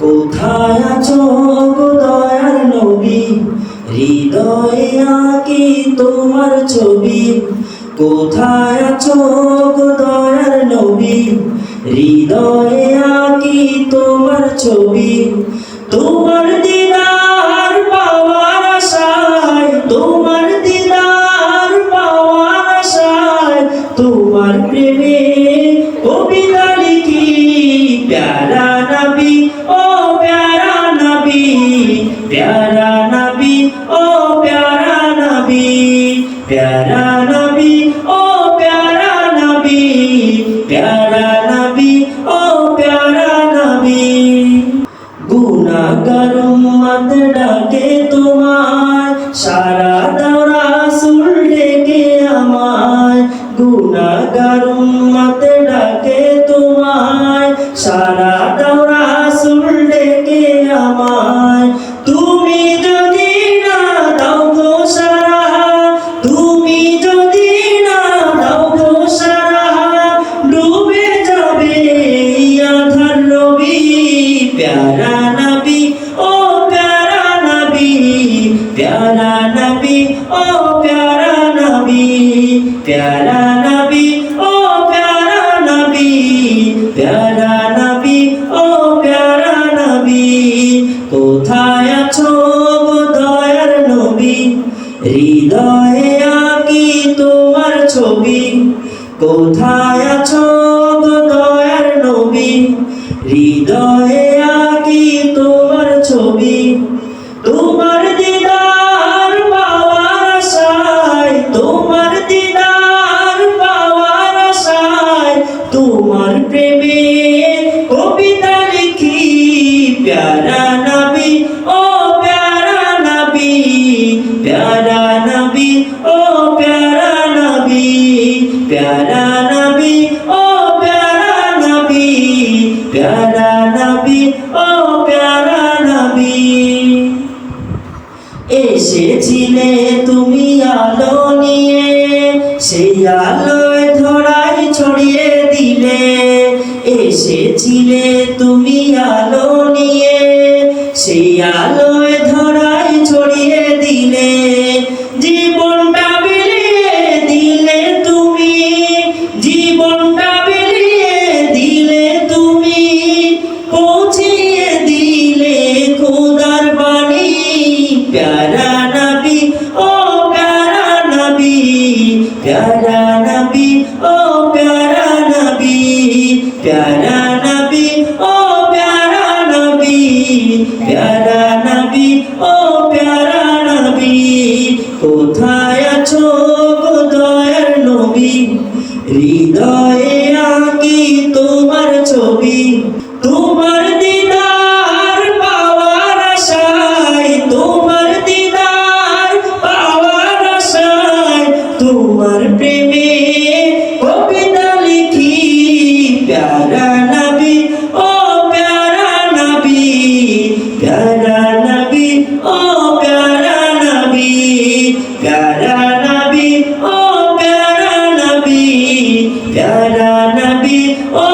কোথায় আছো গো দয়ার নবী, হৃদয়ে আঁকি তোমার ছবি। কোথায় আছো গো দয়ার নবী, হৃদয়ে আঁকি তোমার ছবি। তোমার দিদার পাওয়ার আশায়, তোমার দিদার পাওয়ার আশায়, তোমার প্রেমে কবিতা লিখি। প্যারা নবী ও প্যারা নবী, প্যারা নবী ও প্যারা নবী, প্যারা নবী ও প্যারা নবী, প্যারা নবী ও প্যারা নবী। গুনাহগার উম্মত ডাকে তোমায়, সারা দাও রাসূল ডেকে আমায়। গুনাহগার উম্মত ডাকে তোমায়, সারা দাও রাসূল ডেকে আমায়। তুমি যদি না দাও গো সারা, তুমি যদি না দাও গো সারা, ডুবে যাবে আঁধার রবি। প্যারা নবী ও প্যারা নবী, প্যারা নবী ও প্যারা নবী, প্যারা নবী ও প্যারা নবী, প্যারা নবী ও প্যারা নবী। কোথায় আছো গো দয়ার নবী, হৃদয়ে আঁকি তোমার ছবি। কোথায় আছো গো দয়ার নবী, হৃদয়ে আঁকি তোমার ছবি। তোমার দিদার পাওয়ার আশায়, তোমার দিদার পাওয়ার আশায়, তোমার প্রেমে কবিতা লিখি। প্যারা নবী ও প্যারা নবী, প্যারা নবী ও প্যারা নবী, প্যারা নবী ও প্যারা নবী, প্যারা নবী ও প্যারা নবী। এসেছিলে তুমি আলো নিয়ে, সেই আলোয় ধরায় ছড়িয়ে দিলে। এসেছিলে তুমি আলো নিয়ে, সেই আলোয় ধরায় ছড়িয়ে দিলে। জীবনটা বিলিয়ে দিলে তুমি, জীবনটা বিলিয়ে দিলে তুমি, পৌঁছিয়ে দিলে খোদার বাণী। প্যারা নবী ও প্যারা নবী, প্যারা নবী ও প্যারা নবী, প্যারা নবী ও প্যারা নবী, প্যারা নবী ও প্যারা নবী। কোথায় আছো গো দয়ার নবী, হৃদয়ে আঁকি তোমার ছবি। তোমার দিদার পাওয়ার আশায়, তোমার দিদার পাওয়ার আশায়, তোমার প্রেমে কবিতা লিখি। প্যারা নবী ও প্যারা নবী, প্যারা নবী ও প্যারা নবী, প্যারা নবী ও প্যারা নবী, প্যারা নবী ও